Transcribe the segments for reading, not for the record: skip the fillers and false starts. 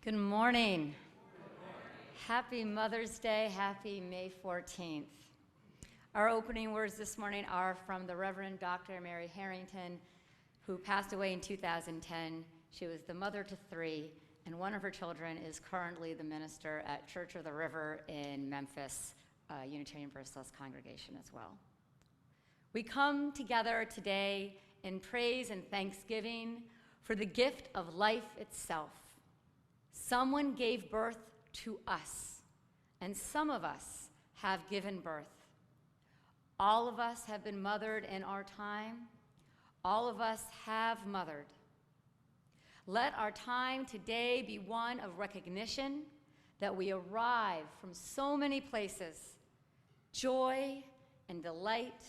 Good morning. Happy Mother's Day. Happy May 14th. Our opening words this morning are from the Reverend Dr. Mary Harrington, who passed away in 2010. She was the mother to 3, and one of her children is currently the minister at Church of the River in Memphis, Unitarian Universalist congregation as well. We come together today in praise and thanksgiving for the gift of life itself. Someone gave birth to us, and some of us have given birth. All of us have been mothered in our time. All of us have mothered. Let our time today be one of recognition that we arrive from so many places: joy and delight,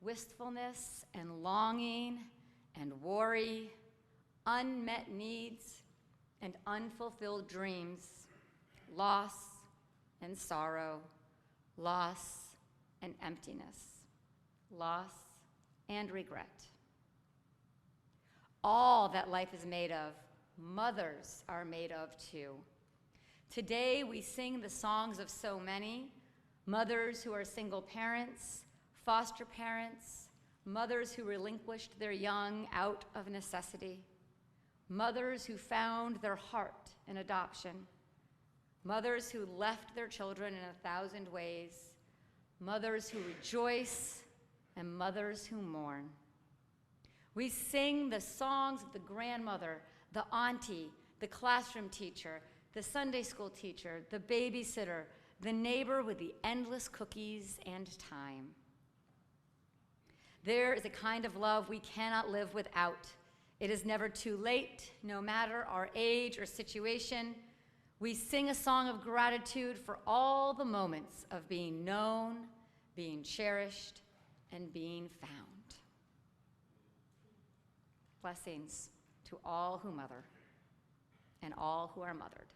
wistfulness and longing and worry, unmet needs and unfulfilled dreams, loss and sorrow, loss and emptiness, loss and regret. All that life is made of, mothers are made of too. Today we sing the songs of so many: mothers who are single parents, foster parents, mothers who relinquished their young out of necessity, mothers who found their heart in adoption, mothers who left their children in 1,000 ways, mothers who rejoice, and mothers who mourn. We sing the songs of the grandmother, the auntie, the classroom teacher, the Sunday school teacher, the babysitter, the neighbor with the endless cookies and time. There is a kind of love we cannot live without. It is never too late, no matter our age or situation. We sing a song of gratitude for all the moments of being known, being cherished, and being found. Blessings to all who mother and all who are mothered.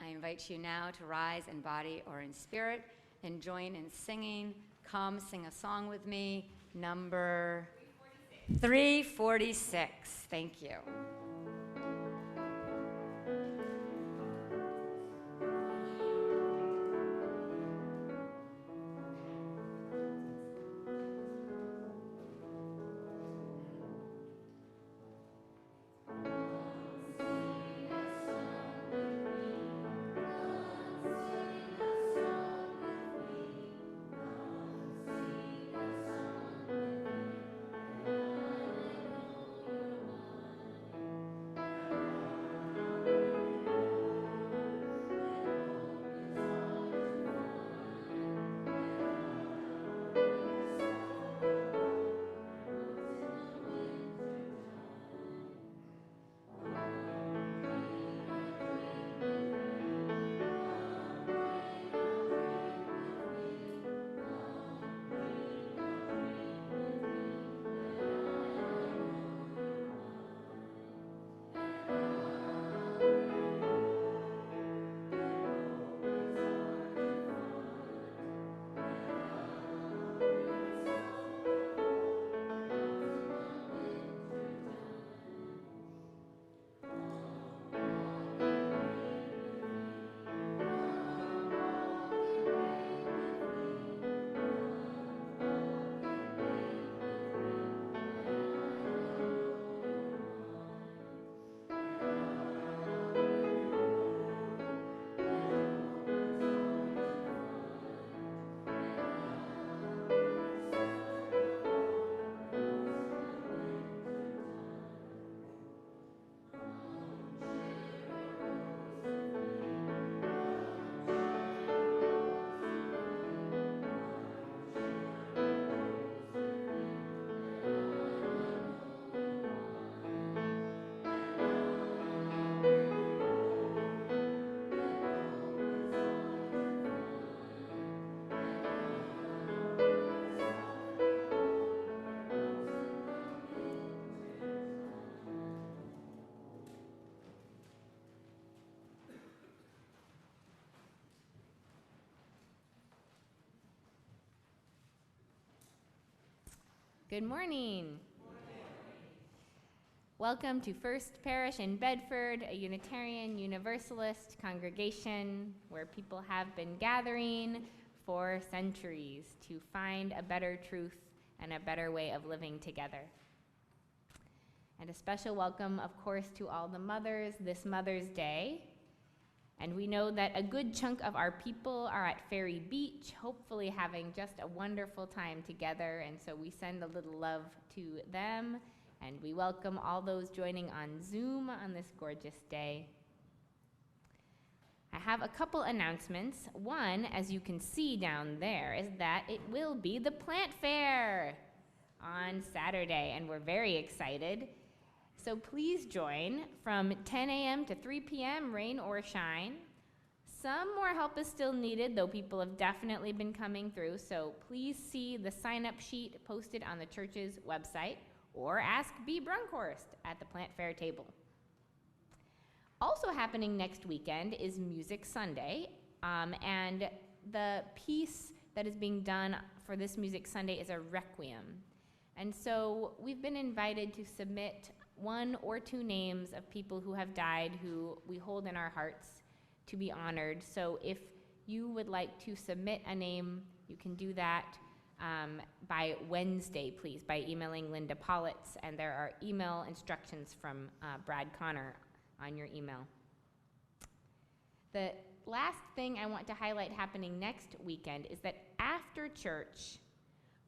I invite you now to rise in body or in spirit and join in singing. Come sing a song with me, number 346. Thank you. Good morning. Welcome to First Parish in Bedford, a Unitarian Universalist congregation where people have been gathering for centuries to find a better truth and a better way of living together. And a special welcome, of course, to all the mothers this Mother's Day. And we know that a good chunk of our people are at Ferry Beach, hopefully having just a wonderful time together, and so we send a little love to them. And we welcome all those joining on Zoom on this gorgeous day. I have a couple announcements. One, as you can see down there, is that it will be the plant fair on Saturday, and we're very excited. So please join from 10 a.m. to 3 p.m., rain or shine. Some more help is still needed, though people have definitely been coming through, so please see the sign-up sheet posted on the church's website, or ask B. Brunkhorst at the Plant Fair table. Also happening next weekend is Music Sunday, and the piece that is being done for this Music Sunday is a requiem. And so we've been invited to submit 1 or 2 names of people who have died who we hold in our hearts to be honored. So if you would like to submit a name, you can do that by Wednesday, please, by emailing Linda Politz, and there are email instructions from Brad Connor on your email. The last thing I want to highlight happening next weekend is that after church,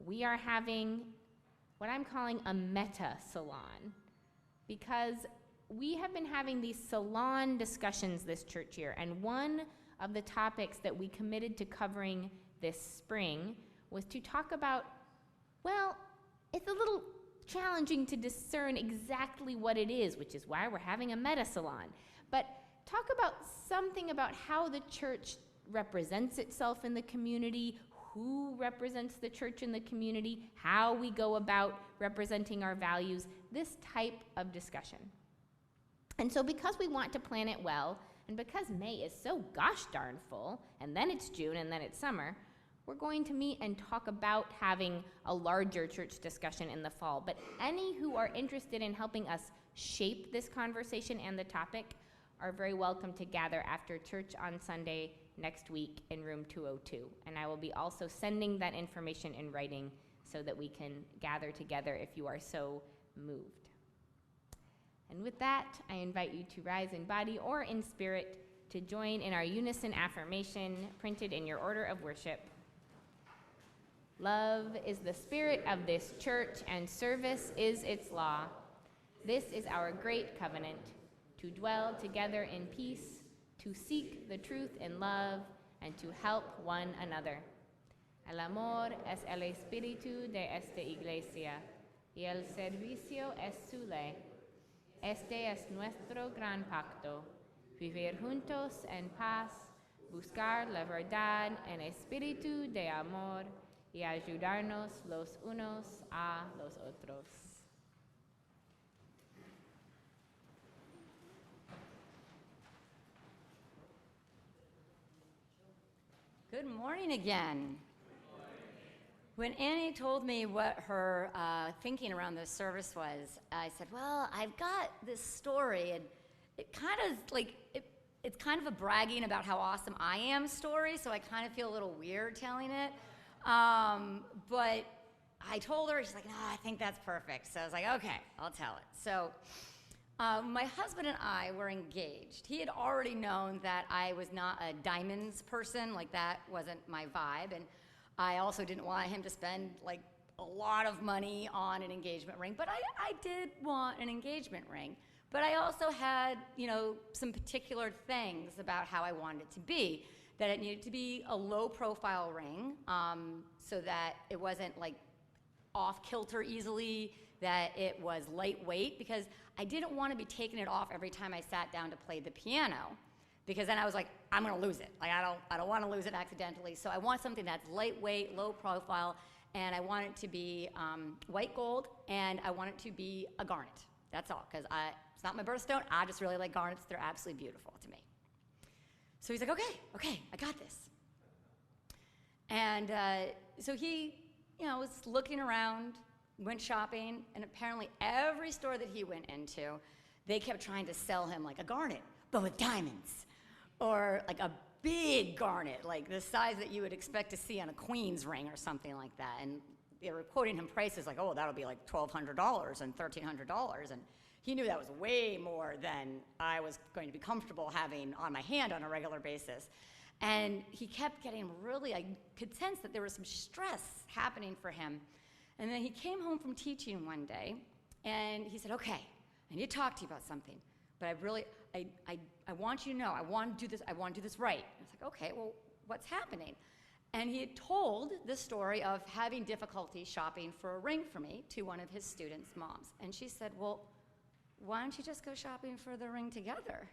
we are having what I'm calling a meta salon, because we have been having these salon discussions this church year, and one of the topics that we committed to covering this spring was to talk about, well, it's a little challenging to discern exactly what it is, which is why we're having a meta salon. But talk about something about how the church represents itself in the community, who represents the church in the community, how we go about representing our values, this type of discussion. And so because we want to plan it well, and because May is so gosh darn full, and then it's June, and then it's summer, we're going to meet and talk about having a larger church discussion in the fall. But any who are interested in helping us shape this conversation and the topic are very welcome to gather after church on Sunday next week in room 202. And I will be also sending that information in writing so that we can gather together if you are so moved. And with that, I invite you to rise in body or in spirit to join in our unison affirmation printed in your order of worship. Love is the spirit of this church, and service is its law. This is our great covenant, to dwell together in peace, to seek the truth in love, and to help one another. El amor es el espíritu de esta iglesia, y el servicio es su ley. Este es nuestro gran pacto, vivir juntos en paz, buscar la verdad en espíritu de amor, y ayudarnos los unos a los otros. Good morning again. When Annie told me what her thinking around this service was, I said, well, I've got this story, and it kind of like, it's kind of a bragging about how awesome I am story, so I kind of feel a little weird telling it. But I told her, she's like, no, I think that's perfect. So I was like, okay, I'll tell it. So my husband and I were engaged. He had already known that I was not a diamonds person, like that wasn't my vibe, and I also didn't want him to spend like a lot of money on an engagement ring, but I did want an engagement ring. But I also had, some particular things about how I wanted it to be, that it needed to be a low-profile ring, so that it wasn't like off-kilter easily, that it was lightweight, because I didn't want to be taking it off every time I sat down to play the piano, because then I was like, I'm going to lose it. Like, I don't want to lose it accidentally. So I want something that's lightweight, low profile, and I want it to be white gold, and I want it to be a garnet. That's all, because it's not my birthstone. I just really like garnets. They're absolutely beautiful to me. So he's like, okay, I got this. And so he, was looking around, went shopping, and apparently every store that he went into, they kept trying to sell him like a garnet, but with diamonds, or like a big garnet, like the size that you would expect to see on a queen's ring or something like that. And they were quoting him prices like, oh, that'll be like $1,200 and $1,300. And he knew that was way more than I was going to be comfortable having on my hand on a regular basis. And he kept getting really, I could sense that there was some stress happening for him. And then he came home from teaching one day, and he said, okay, I need to talk to you about something, but I want you to know, I want to do this right. I was like, okay, well, what's happening? And he had told the story of having difficulty shopping for a ring for me to one of his students' moms. And she said, well, why don't you just go shopping for the ring together?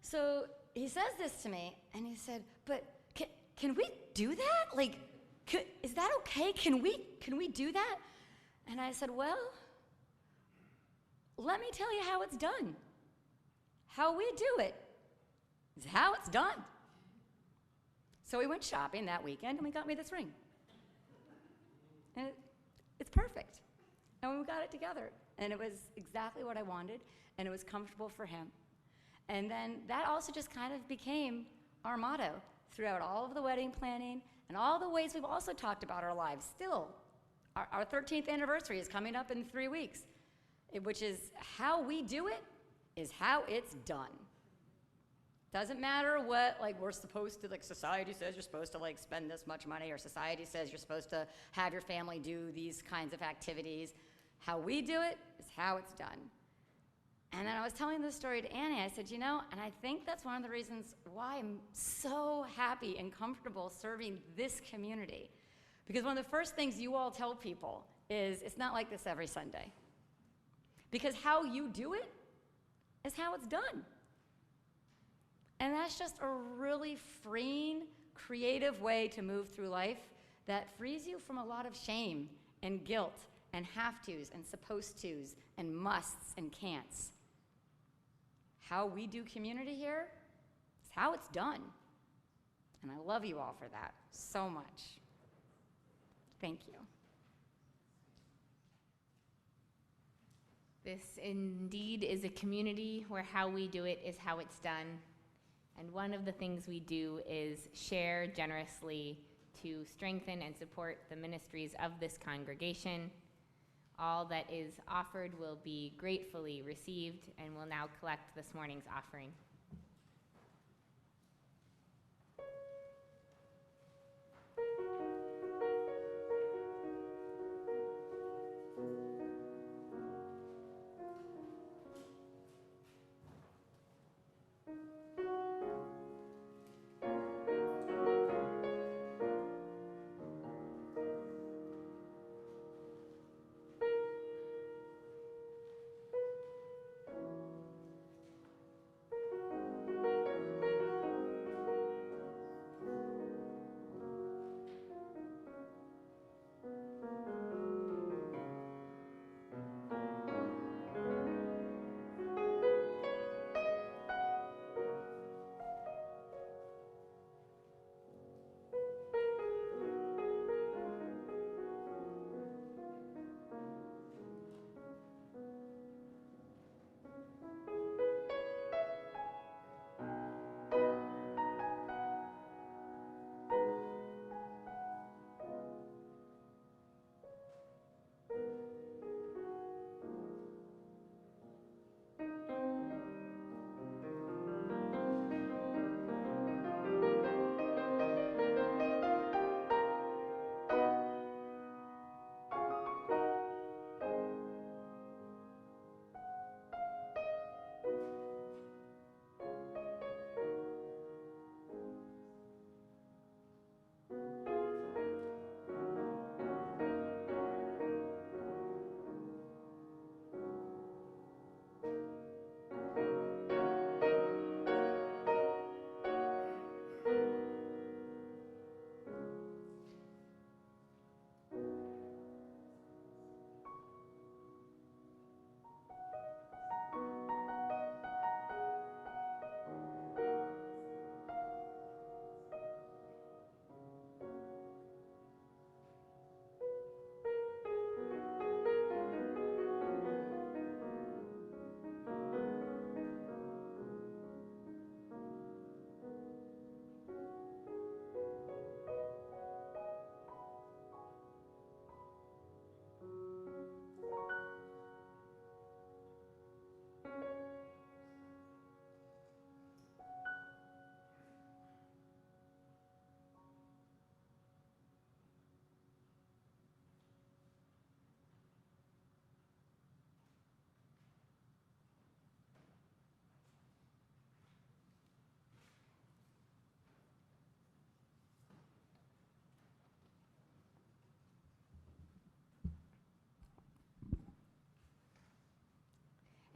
So he says this to me, and he said, but can we do that? Like, is that okay? Can we do that? And I said, well, let me tell you how it's done. How we do it is how it's done. So we went shopping that weekend, and we got me this ring. And it's perfect. And we got it together, and it was exactly what I wanted, and it was comfortable for him. And then that also just kind of became our motto throughout all of the wedding planning and all the ways we've also talked about our lives. Still, our 13th anniversary is coming up in 3 weeks, which is how we do it is how it's done. Doesn't matter what, like, we're supposed to, like, society says you're supposed to, like, spend this much money, or society says you're supposed to have your family do these kinds of activities. How we do it is how it's done. And then I was telling this story to Annie. I said, you know, and I think that's one of the reasons why I'm so happy and comfortable serving this community. Because one of the first things you all tell people is, it's not like this every Sunday. Because how you do it is how it's done. And that's just a really freeing, creative way to move through life that frees you from a lot of shame and guilt and have-tos and supposed-tos and musts and can'ts. How we do community here is how it's done. And I love you all for that so much. Thank you. This indeed is a community where how we do it is how it's done. And one of the things we do is share generously to strengthen and support the ministries of this congregation. All that is offered will be gratefully received, and will now collect this morning's offering.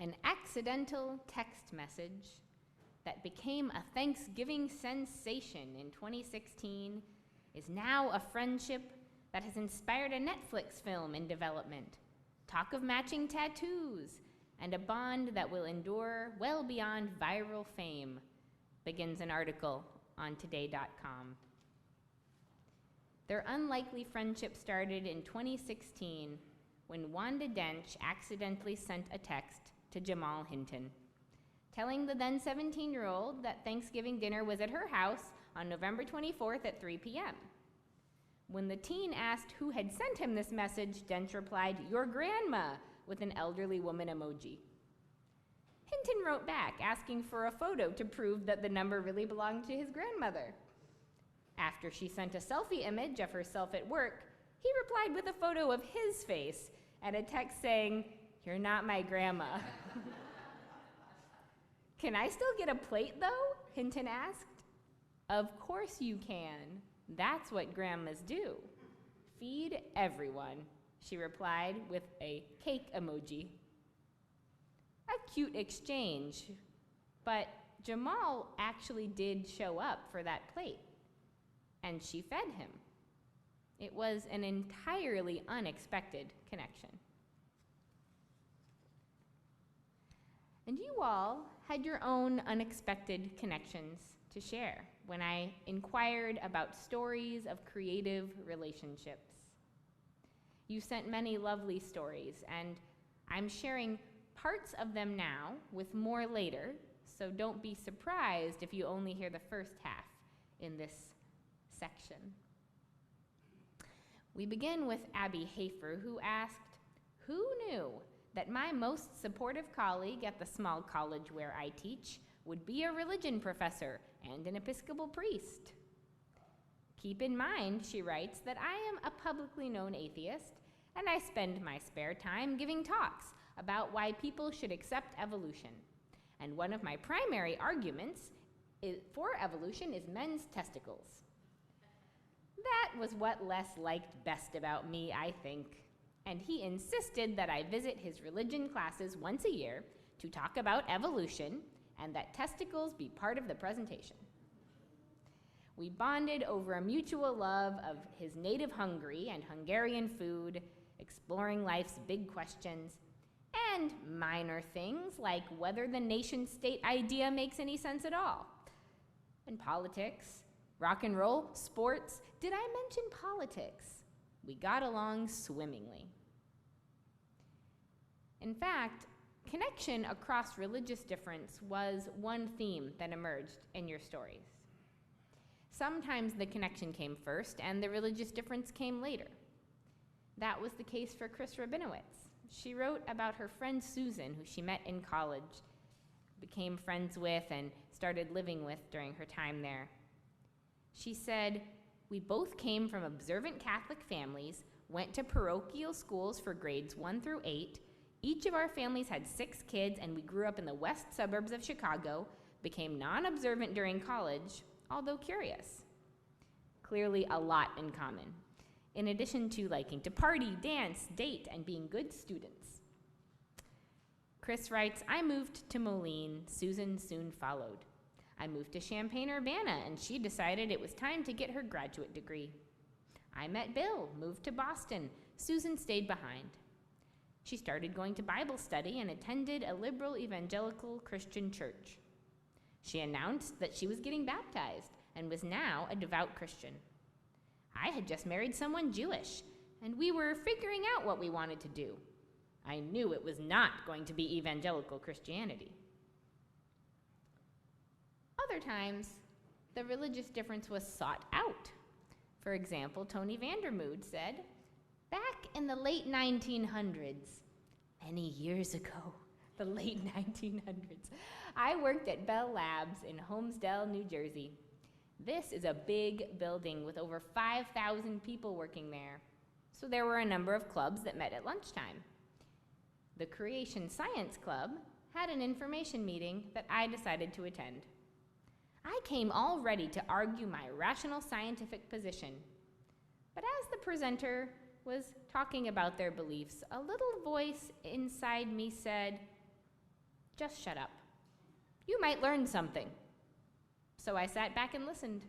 An accidental text message that became a Thanksgiving sensation in 2016 is now a friendship that has inspired a Netflix film in development, talk of matching tattoos, and a bond that will endure well beyond viral fame, begins an article on today.com. Their unlikely friendship started in 2016 when Wanda Dench accidentally sent a text to Jamal Hinton, telling the then 17-year-old that Thanksgiving dinner was at her house on November 24th at 3 p.m. When the teen asked who had sent him this message, Dench replied, "Your grandma," with an elderly woman emoji. Hinton wrote back asking for a photo to prove that the number really belonged to his grandmother. After she sent a selfie image of herself at work, he replied with a photo of his face and a text saying, "You're not my grandma." "Can I still get a plate, though?" Hinton asked. "Of course you can. That's what grandmas do. Feed everyone," she replied with a cake emoji. A cute exchange, but Jamal actually did show up for that plate, and she fed him. It was an entirely unexpected connection. And you all had your own unexpected connections to share when I inquired about stories of creative relationships. You sent many lovely stories, and I'm sharing parts of them now with more later, so don't be surprised if you only hear the first half in this section. We begin with Abby Hafer, who asked, "Who knew that my most supportive colleague at the small college where I teach would be a religion professor and an Episcopal priest? Keep in mind," she writes, "that I am a publicly known atheist, and I spend my spare time giving talks about why people should accept evolution. And one of my primary arguments for evolution is men's testicles." That was what Les liked best about me, I think. And he insisted that I visit his religion classes once a year to talk about evolution and that testicles be part of the presentation. We bonded over a mutual love of his native Hungary and Hungarian food, exploring life's big questions, and minor things like whether the nation-state idea makes any sense at all. And politics, rock and roll, sports. Did I mention politics? We got along swimmingly. In fact, connection across religious difference was one theme that emerged in your stories. Sometimes the connection came first and the religious difference came later. That was the case for Chris Rabinowitz. She wrote about her friend Susan, who she met in college, became friends with, and started living with during her time there. She said, "We both came from observant Catholic families, went to parochial schools for grades 1 through 8. Each of our families had 6 kids, and we grew up in the west suburbs of Chicago, became non-observant during college, although curious." Clearly a lot in common, in addition to liking to party, dance, date, and being good students. Chris writes, "I moved to Moline. Susan soon followed. I moved to Champaign-Urbana, and she decided it was time to get her graduate degree. I met Bill, moved to Boston. Susan stayed behind. She started going to Bible study and attended a liberal evangelical Christian church. She announced that she was getting baptized and was now a devout Christian. I had just married someone Jewish, and we were figuring out what we wanted to do. I knew it was not going to be evangelical Christianity." Other times, the religious difference was sought out. For example, Tony Vandermood said, "Back in the late 1900s, many years ago, the late 1900s, I worked at Bell Labs in Holmesdale, New Jersey. This is a big building with over 5,000 people working there, so there were a number of clubs that met at lunchtime. The Creation Science Club had an information meeting that I decided to attend. I came all ready to argue my rational scientific position, but as the presenter was talking about their beliefs, a little voice inside me said, Just shut up. You might learn something. So I sat back and listened.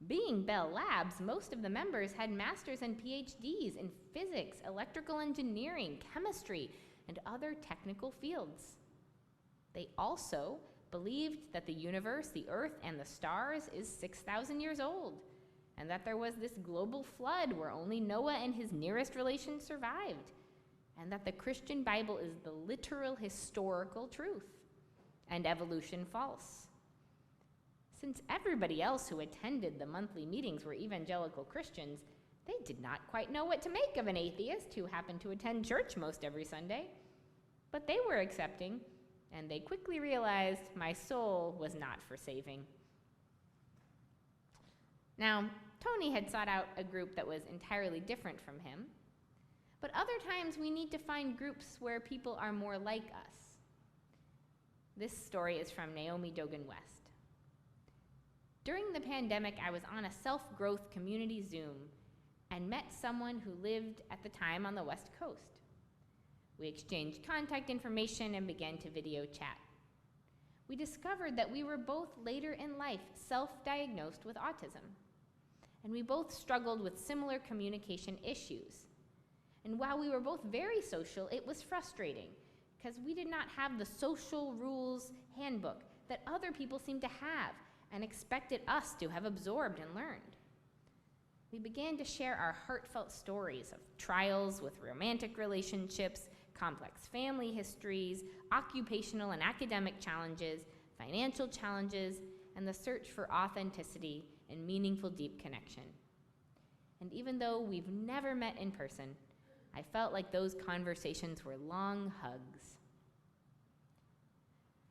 Being Bell Labs, most of the members had masters and PhDs in physics, electrical engineering, chemistry, and other technical fields. They also believed that the universe, the earth, and the stars is 6,000 years old, and that there was this global flood where only Noah and his nearest relations survived, and that the Christian Bible is the literal historical truth, and evolution false. Since everybody else who attended the monthly meetings were evangelical Christians, they did not quite know what to make of an atheist who happened to attend church most every Sunday. But they were accepting, and they quickly realized my soul was not for saving. Now, Tony had sought out a group that was entirely different from him, but other times we need to find groups where people are more like us. This story is from Naomi Dogan West. During the pandemic, I was on a self-growth community Zoom and met someone who lived at the time on the West Coast. We exchanged contact information and began to video chat. We discovered that we were both later in life self-diagnosed with autism, and we both struggled with similar communication issues. And while we were both very social, it was frustrating because we did not have the social rules handbook that other people seemed to have and expected us to have absorbed and learned. We began to share our heartfelt stories of trials with romantic relationships, complex family histories, occupational and academic challenges, financial challenges, and the search for authenticity and meaningful deep connection. And even though we've never met in person, I felt like those conversations were long hugs.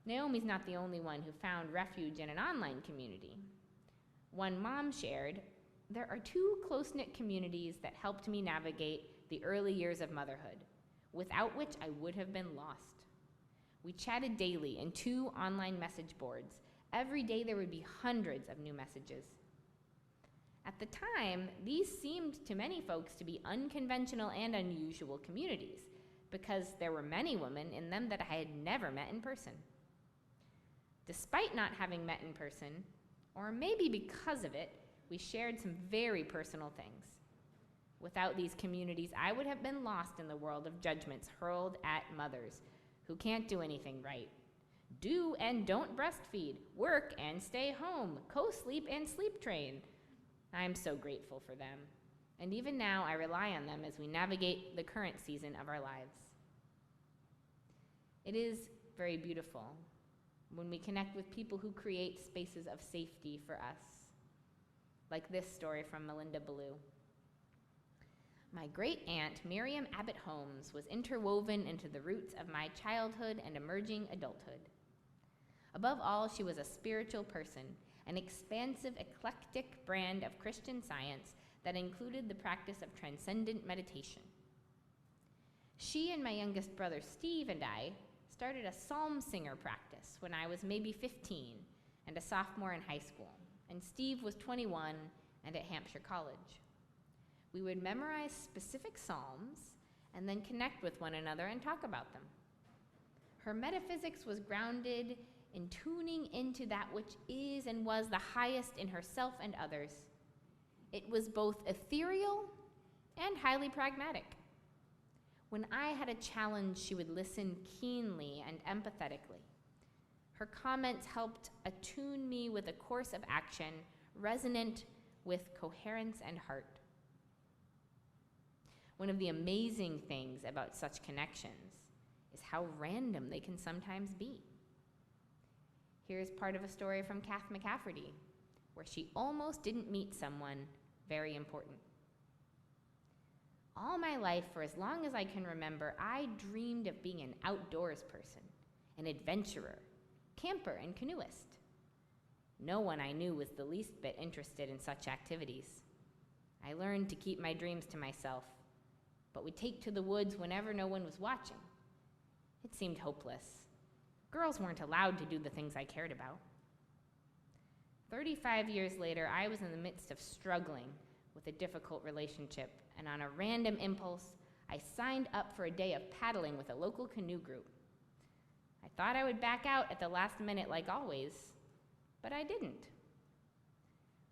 Naomi's not the only one who found refuge in an online community. One mom shared, "There are two close-knit communities that helped me navigate the early years of motherhood, without which I would have been lost. We chatted daily in 2 online message boards. Every day there would be hundreds of new messages. At the time, these seemed to many folks to be unconventional and unusual communities because there were many women in them that I had never met in person. Despite not having met in person, or maybe because of it, we shared some very personal things. Without these communities, I would have been lost in the world of judgments hurled at mothers who can't do anything right. Do and don't breastfeed, work and stay home, co-sleep and sleep train. I'm so grateful for them. And even now, I rely on them as we navigate the current season of our lives. It is very beautiful when we connect with people who create spaces of safety for us, like this story from Melinda Ballou. My great-aunt, Miriam Abbott Holmes, was interwoven into the roots of my childhood and emerging adulthood. Above all, she was a spiritual person, an expansive, eclectic brand of Christian Science that included the practice of transcendent meditation. She and my youngest brother, Steve, and I started a psalm singer practice when I was maybe 15 and a sophomore in high school, and Steve was 21 and at Hampshire College. We would memorize specific psalms and then connect with one another and talk about them. Her metaphysics was grounded in tuning into that which is and was the highest in herself and others. It was both ethereal and highly pragmatic. When I had a challenge, she would listen keenly and empathetically. Her comments helped attune me with a course of action resonant with coherence and heart. One of the amazing things about such connections is how random they can sometimes be. Here's part of a story from Kath McCafferty, where she almost didn't meet someone very important. All my life, for as long as I can remember, I dreamed of being an outdoors person, an adventurer, camper, and canoeist. No one I knew was the least bit interested in such activities. I learned to keep my dreams to myself, but would take to the woods whenever no one was watching. It seemed hopeless. Girls weren't allowed to do the things I cared about. 35 years later, I was in the midst of struggling with a difficult relationship, and on a random impulse, I signed up for a day of paddling with a local canoe group. I thought I would back out at the last minute like always, but I didn't.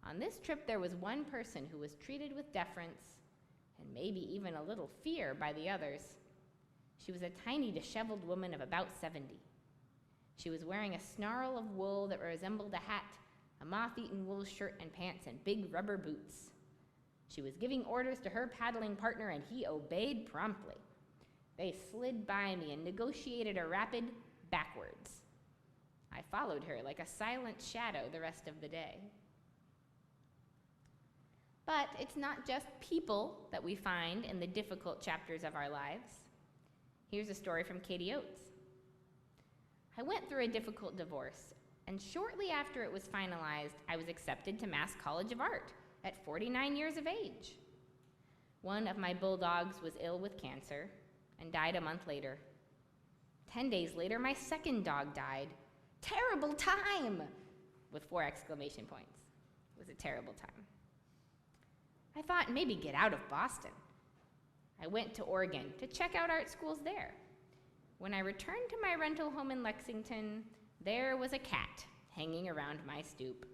On this trip, there was one person who was treated with deference and maybe even a little fear by the others. She was a tiny, disheveled woman of about 70. She was wearing a snarl of wool that resembled a hat, a moth-eaten wool shirt and pants, and big rubber boots. She was giving orders to her paddling partner, and he obeyed promptly. They slid by me and negotiated a rapid backwards. I followed her like a silent shadow the rest of the day. But it's not just people that we find in the difficult chapters of our lives. Here's a story from Katie Oates. I went through a difficult divorce, and shortly after it was finalized, I was accepted to Mass College of Art at 49 years of age. One of my bulldogs was ill with cancer and died a month later. 10 days later, my second dog died. Terrible time! With 4 exclamation points. It was a terrible time. I thought maybe get out of Boston. I went to Oregon to check out art schools there. When I returned to my rental home in Lexington, there was a cat hanging around my stoop.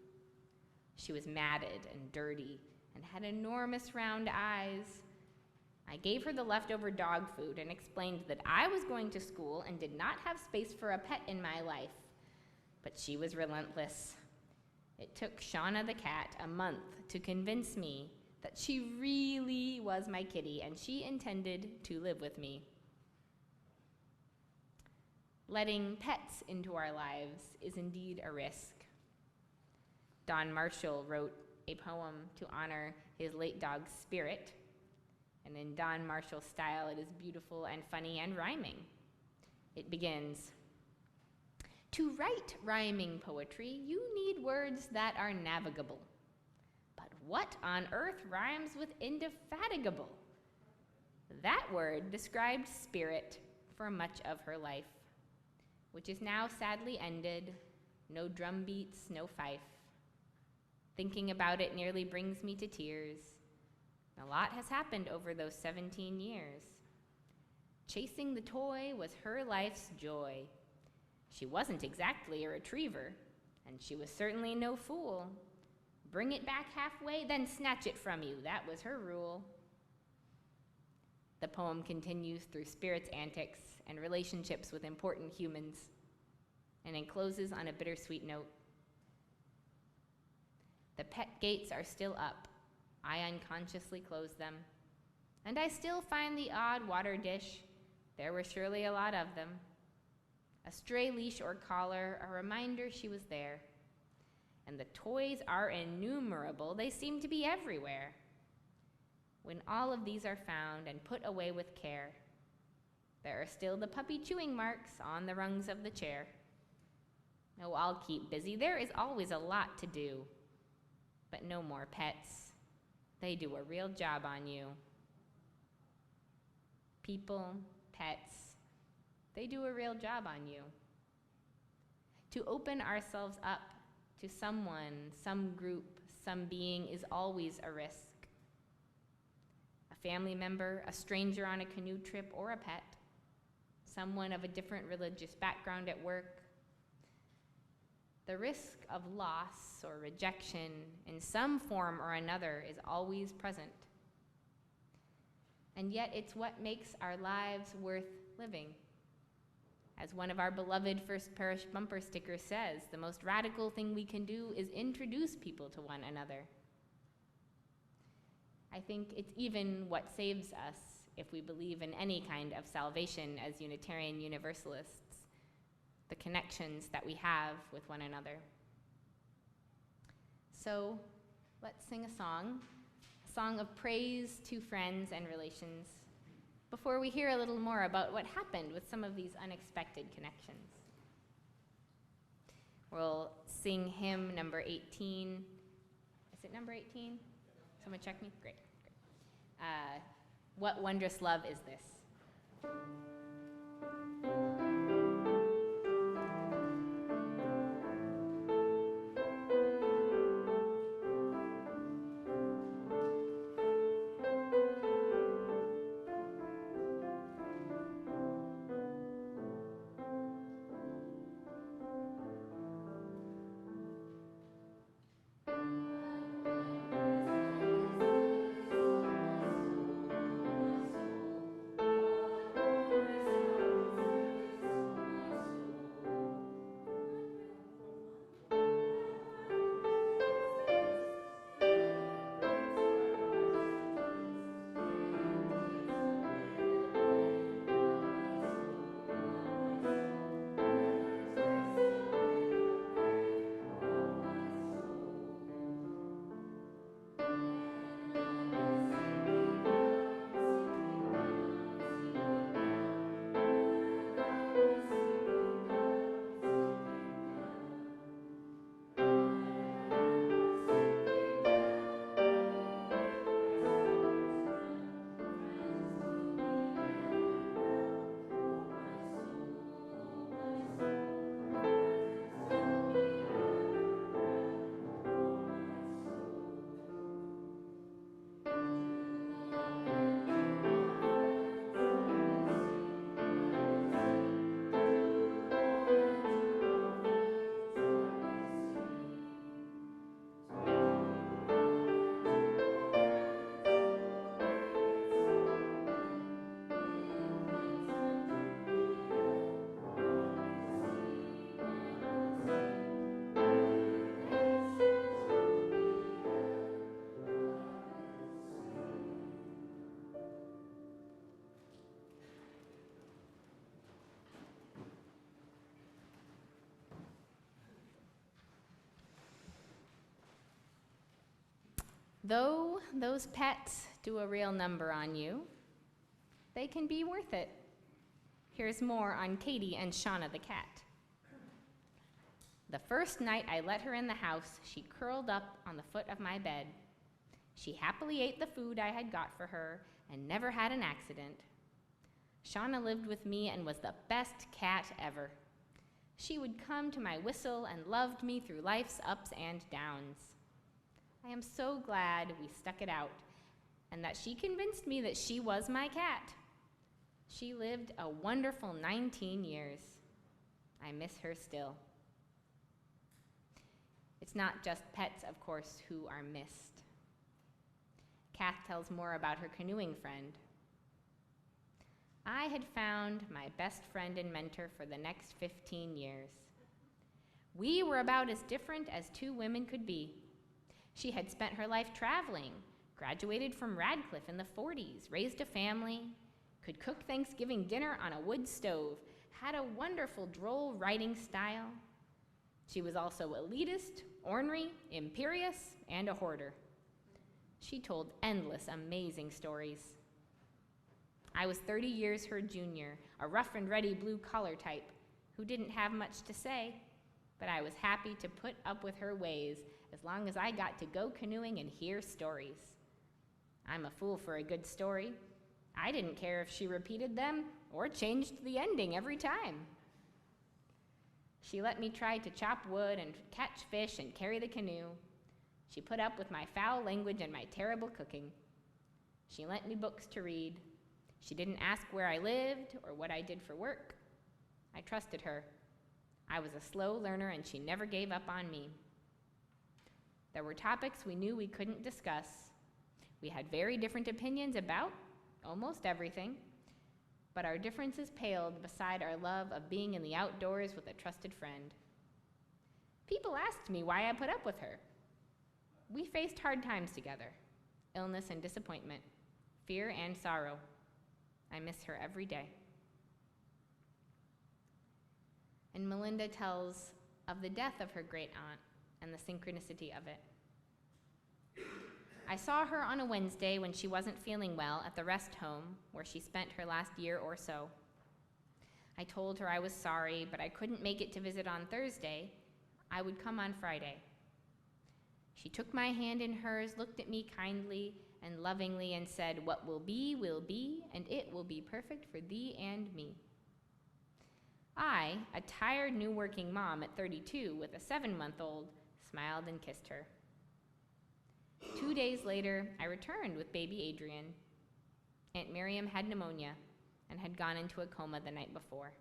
She was matted and dirty and had enormous round eyes. I gave her the leftover dog food and explained that I was going to school and did not have space for a pet in my life. But she was relentless. It took Shauna the cat a month to convince me that she really was my kitty and she intended to live with me. Letting pets into our lives is indeed a risk. Don Marshall wrote a poem to honor his late dog's spirit, and in Don Marshall's style, it is beautiful and funny and rhyming. It begins, "To write rhyming poetry, you need words that are navigable. But what on earth rhymes with indefatigable?" That word described Spirit for much of her life, which is now sadly ended. No drum beats, no fife. Thinking about it nearly brings me to tears. A lot has happened over those 17 years. Chasing the toy was her life's joy. She wasn't exactly a retriever, and she was certainly no fool. Bring it back halfway, then snatch it from you. That was her rule. The poem continues through Spirit's antics and relationships with important humans, and it closes on a bittersweet note. The pet gates are still up. I unconsciously close them, and I still find the odd water dish. There were surely a lot of them. A stray leash or collar, a reminder she was there. And the toys are innumerable. They seem to be everywhere. When all of these are found and put away with care, there are still the puppy chewing marks on the rungs of the chair. Oh, I'll keep busy. There is always a lot to do. But no more pets. They do a real job on you. People, pets, they do a real job on you. To open ourselves up to someone, some group, some being is always a risk. A family member, a stranger on a canoe trip, or a pet. Someone of a different religious background at work. The risk of loss or rejection in some form or another is always present. And yet it's what makes our lives worth living. As one of our beloved First Parish bumper stickers says, the most radical thing we can do is introduce people to one another. I think it's even what saves us if we believe in any kind of salvation as Unitarian Universalists. The connections that we have with one another. So let's sing a song of praise to friends and relations, before we hear a little more about what happened with some of these unexpected connections. We'll sing hymn number 18. Is it number 18? Someone check me? Great. What wondrous love is this? Though those pets do a real number on you, they can be worth it. Here's more on Katie and Shauna the cat. The first night I let her in the house, she curled up on the foot of my bed. She happily ate the food I had got for her and never had an accident. Shauna lived with me and was the best cat ever. She would come to my whistle and loved me through life's ups and downs. I am so glad we stuck it out and that she convinced me that she was my cat. She lived a wonderful 19 years. I miss her still. It's not just pets, of course, who are missed. Kath tells more about her canoeing friend. I had found my best friend and mentor for the next 15 years. We were about as different as two women could be. She had spent her life traveling, graduated from Radcliffe in the 40s, raised a family, could cook Thanksgiving dinner on a wood stove, had a wonderful droll writing style. She was also elitist, ornery, imperious, and a hoarder. She told endless, amazing stories. I was 30 years her junior, a rough and ready blue-collar type who didn't have much to say, but I was happy to put up with her ways as long as I got to go canoeing and hear stories. I'm a fool for a good story. I didn't care if she repeated them or changed the ending every time. She let me try to chop wood and catch fish and carry the canoe. She put up with my foul language and my terrible cooking. She lent me books to read. She didn't ask where I lived or what I did for work. I trusted her. I was a slow learner and she never gave up on me. There were topics we knew we couldn't discuss. We had very different opinions about almost everything, but our differences paled beside our love of being in the outdoors with a trusted friend. People asked me why I put up with her. We faced hard times together, illness and disappointment, fear and sorrow. I miss her every day. And Melinda tells of the death of her great aunt and the synchronicity of it. I saw her on a Wednesday when she wasn't feeling well at the rest home where she spent her last year or so. I told her I was sorry, but I couldn't make it to visit on Thursday. I would come on Friday. She took my hand in hers, looked at me kindly and lovingly, and said, "What will be, and it will be perfect for thee and me." I, a tired new working mom at 32 with a 7-month-old, smiled and kissed her. 2 days later, I returned with baby Adrian. Aunt Miriam had pneumonia and had gone into a coma the night before.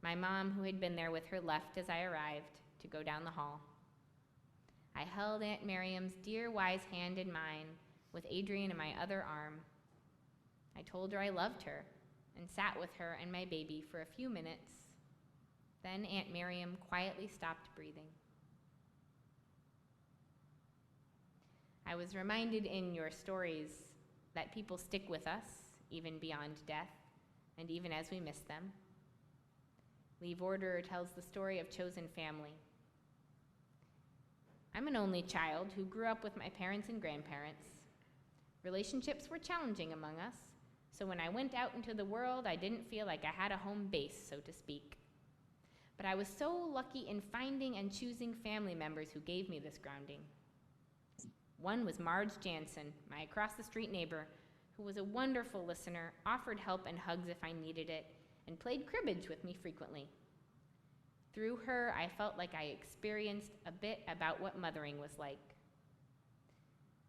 My mom, who had been there with her, left as I arrived to go down the hall. I held Aunt Miriam's dear, wise hand in mine with Adrian in my other arm. I told her I loved her and sat with her and my baby for a few minutes. Then Aunt Miriam quietly stopped breathing. I was reminded in your stories that people stick with us, even beyond death, and even as we miss them. Lee Vorderer tells the story of chosen family. I'm an only child who grew up with my parents and grandparents. Relationships were challenging among us, so when I went out into the world, I didn't feel like I had a home base, so to speak. But I was so lucky in finding and choosing family members who gave me this grounding. One was Marge Jansen, my across-the-street neighbor, who was a wonderful listener, offered help and hugs if I needed it, and played cribbage with me frequently. Through her, I felt like I experienced a bit about what mothering was like.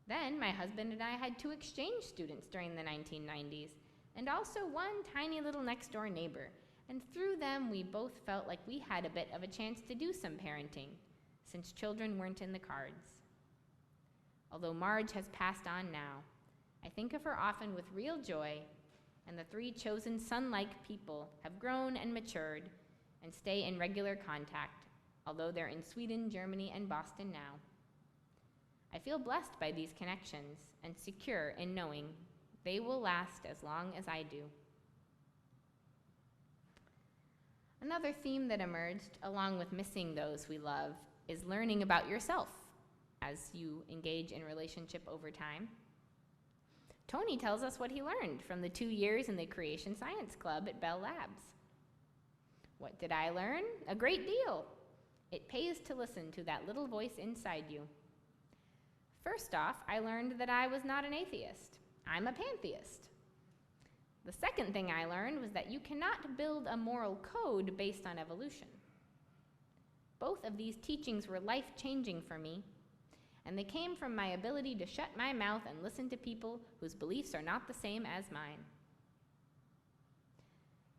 Then my husband and I had 2 exchange students during the 1990s, and also one tiny little next-door neighbor, and through them we both felt like we had a bit of a chance to do some parenting, since children weren't in the cards. Although Marge has passed on now, I think of her often with real joy, and the 3 chosen son-like people have grown and matured and stay in regular contact, although they're in Sweden, Germany, and Boston now. I feel blessed by these connections and secure in knowing they will last as long as I do. Another theme that emerged, along with missing those we love, is learning about yourself. as you engage in relationship over time. Tony tells us what he learned from the 2 years in the Creation Science Club at Bell Labs. What did I learn? A great deal. It pays to listen to that little voice inside you. First off, I learned that I was not an atheist. I'm a pantheist. The second thing I learned was that you cannot build a moral code based on evolution. Both of these teachings were life-changing for me, and they came from my ability to shut my mouth and listen to people whose beliefs are not the same as mine.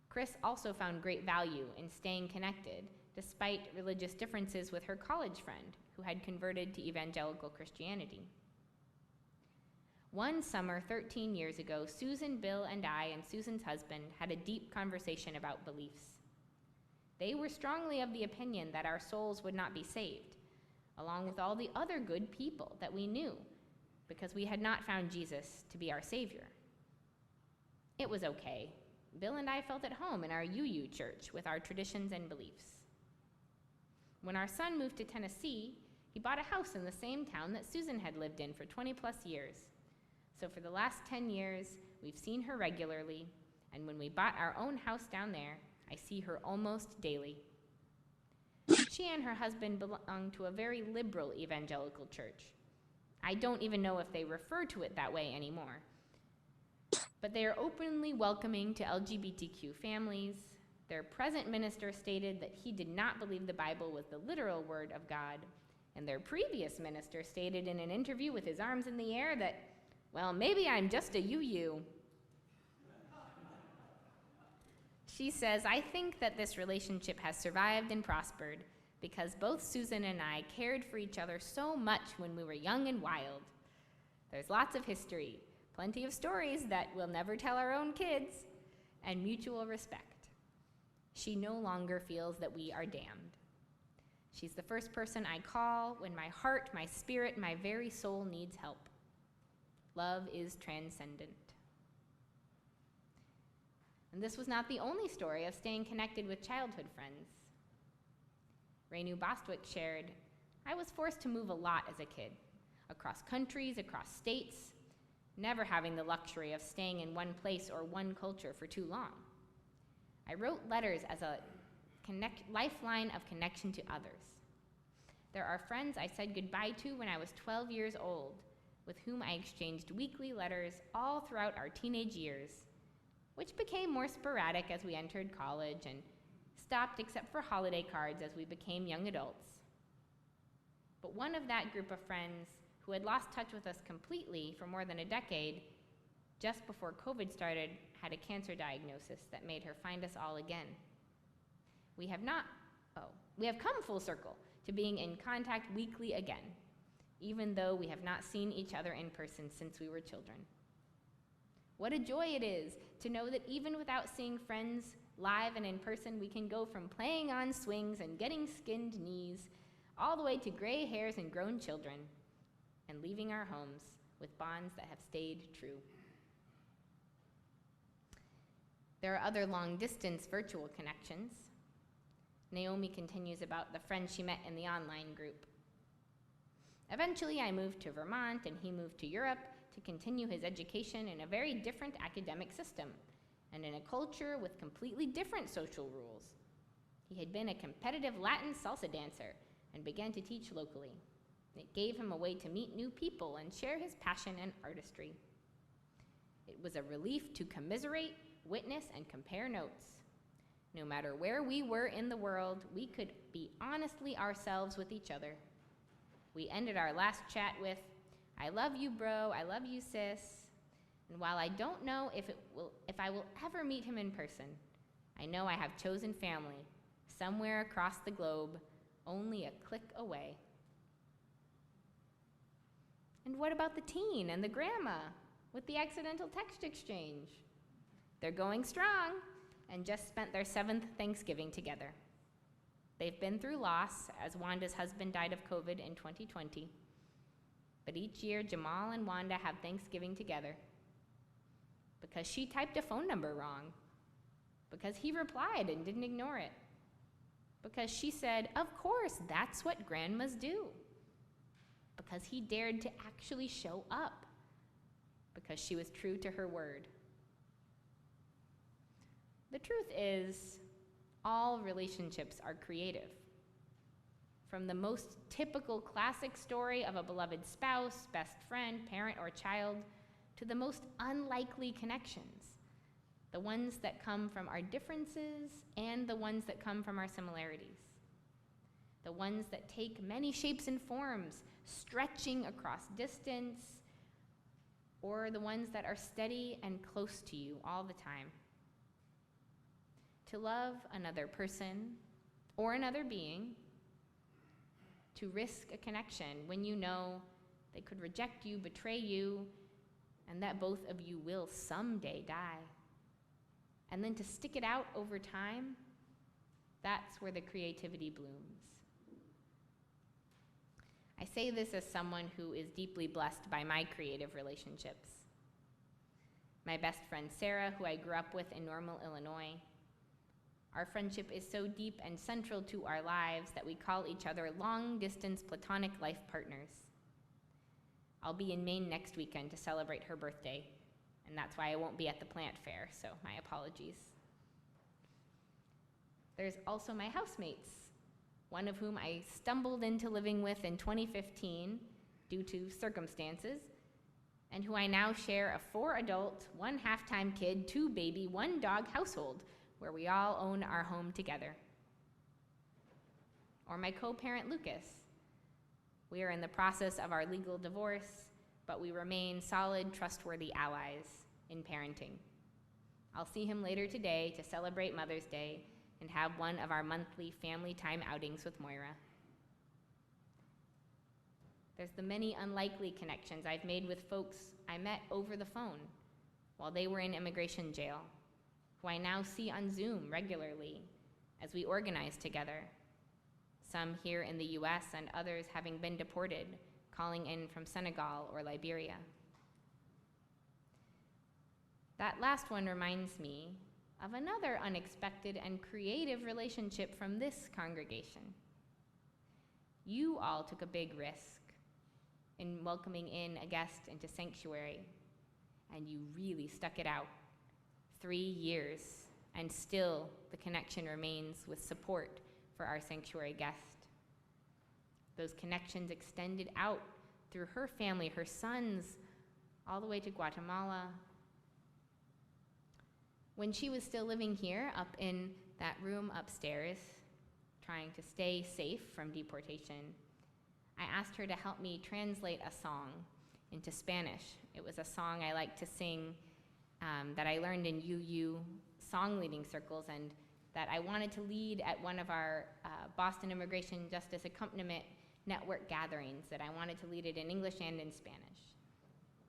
Chris also found great value in staying connected, despite religious differences with her college friend, who had converted to evangelical Christianity. One summer 13 years ago, Susan, Bill, and I, and Susan's husband, had a deep conversation about beliefs. They were strongly of the opinion that our souls would not be saved, along with all the other good people that we knew, because we had not found Jesus to be our Savior. It was okay. Bill and I felt at home in our UU church with our traditions and beliefs. When our son moved to Tennessee, he bought a house in the same town that Susan had lived in for 20 plus years. So for the last 10 years, we've seen her regularly, and when we bought our own house down there, I see her almost daily. She and her husband belong to a very liberal evangelical church. I don't even know if they refer to it that way anymore. But they are openly welcoming to LGBTQ families. Their present minister stated that he did not believe the Bible was the literal word of God, and their previous minister stated in an interview with his arms in the air that, well, maybe I'm just a UU. She says, I think that this relationship has survived and prospered because both Susan and I cared for each other so much when we were young and wild. There's lots of history, plenty of stories that we'll never tell our own kids, and mutual respect. She no longer feels that we are damned. She's the first person I call when my heart, my spirit, my very soul needs help. Love is transcendent. And this was not the only story of staying connected with childhood friends. Renu Bostwick shared, I was forced to move a lot as a kid, across countries, across states, never having the luxury of staying in one place or one culture for too long. I wrote letters as a lifeline of connection to others. There are friends I said goodbye to when I was 12 years old, with whom I exchanged weekly letters all throughout our teenage years, which became more sporadic as we entered college and stopped except for holiday cards as we became young adults. But one of that group of friends who had lost touch with us completely for more than a decade, just before COVID started, had a cancer diagnosis that made her find us all again. We have come full circle to being in contact weekly again, even though we have not seen each other in person since we were children. What a joy it is to know that even without seeing friends live and in person, we can go from playing on swings and getting skinned knees all the way to gray hairs and grown children and leaving our homes with bonds that have stayed true. There are other long-distance virtual connections. Naomi continues about the friends she met in the online group. Eventually, I moved to Vermont and he moved to Europe to continue his education in a very different academic system and in a culture with completely different social rules. He had been a competitive Latin salsa dancer and began to teach locally. It gave him a way to meet new people and share his passion and artistry. It was a relief to commiserate, witness, and compare notes. No matter where we were in the world, we could be honestly ourselves with each other. We ended our last chat with, I love you, bro, I love you, sis. And while I don't know if I will ever meet him in person, I know I have chosen family somewhere across the globe, only a click away. And what about the teen and the grandma with the accidental text exchange? They're going strong and just spent their 7th Thanksgiving together. They've been through loss, as Wanda's husband died of COVID in 2020. But each year, Jamal and Wanda have Thanksgiving together because she typed a phone number wrong, because he replied and didn't ignore it, because she said, of course, that's what grandmas do. because he dared to actually show up, because she was true to her word. The truth is, all relationships are creative. From the most typical classic story of a beloved spouse, best friend, parent, or child, to the most unlikely connections, the ones that come from our differences and the ones that come from our similarities, the ones that take many shapes and forms, stretching across distance, or the ones that are steady and close to you all the time. To love another person or another being, to risk a connection when you know they could reject you, betray you, and that both of you will someday die. And then to stick it out over time, that's where the creativity blooms. I say this as someone who is deeply blessed by my creative relationships. My best friend Sarah, who I grew up with in Normal, Illinois. Our friendship is so deep and central to our lives that we call each other long-distance platonic life partners. I'll be in Maine next weekend to celebrate her birthday, and that's why I won't be at the plant fair, so my apologies. There's also my housemates, one of whom I stumbled into living with in 2015 due to circumstances, and who I now share a 4-adult, 1 half-time kid, 2 baby, 1 dog household, where we all own our home together. Or my co-parent Lucas. We are in the process of our legal divorce, but we remain solid, trustworthy allies in parenting. I'll see him later today to celebrate Mother's Day and have one of our monthly family time outings with Moira. There's the many unlikely connections I've made with folks I met over the phone while they were in immigration jail, who I now see on Zoom regularly as we organize together, some here in the US and others having been deported, calling in from Senegal or Liberia. That last one reminds me of another unexpected and creative relationship from this congregation. You all took a big risk in welcoming in a guest into sanctuary, and you really stuck it out. 3 years, and still the connection remains with support for our sanctuary guest. Those connections extended out through her family, her sons, all the way to Guatemala. When she was still living here, up in that room upstairs, trying to stay safe from deportation, I asked her to help me translate a song into Spanish. It was a song I like to sing that I learned in UU song leading circles, and that I wanted to lead at one of our Boston Immigration Justice Accompaniment Network gatherings, that I wanted to lead it in English and in Spanish.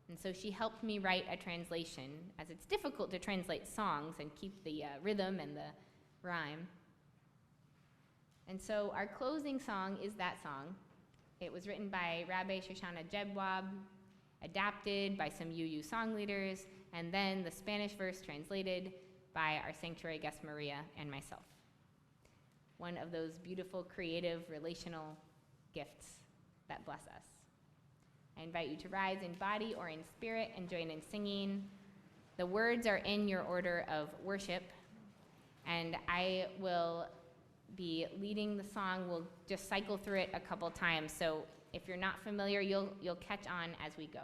And so she helped me write a translation, as it's difficult to translate songs and keep the rhythm and the rhyme. And so our closing song is that song. It was written by Rabbi Shoshana Jebwab, adapted by some UU song leaders, and then the Spanish verse translated by our sanctuary guest Maria and myself. One of those beautiful, creative, relational gifts that bless us. I invite you to rise in body or in spirit and join in singing. The words are in your order of worship, and I will be leading the song. We'll just cycle through it a couple times, so if you're not familiar, you'll catch on as we go.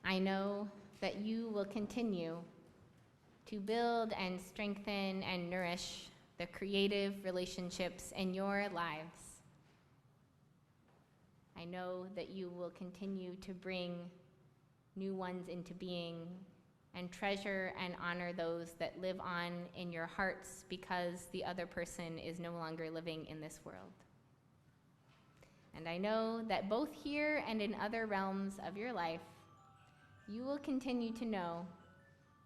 I know that you will continue to build and strengthen and nourish the creative relationships in your lives. I know that you will continue to bring new ones into being and treasure and honor those that live on in your hearts because the other person is no longer living in this world. And I know that both here and in other realms of your life, you will continue to know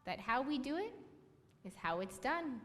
that how we do it is how it's done.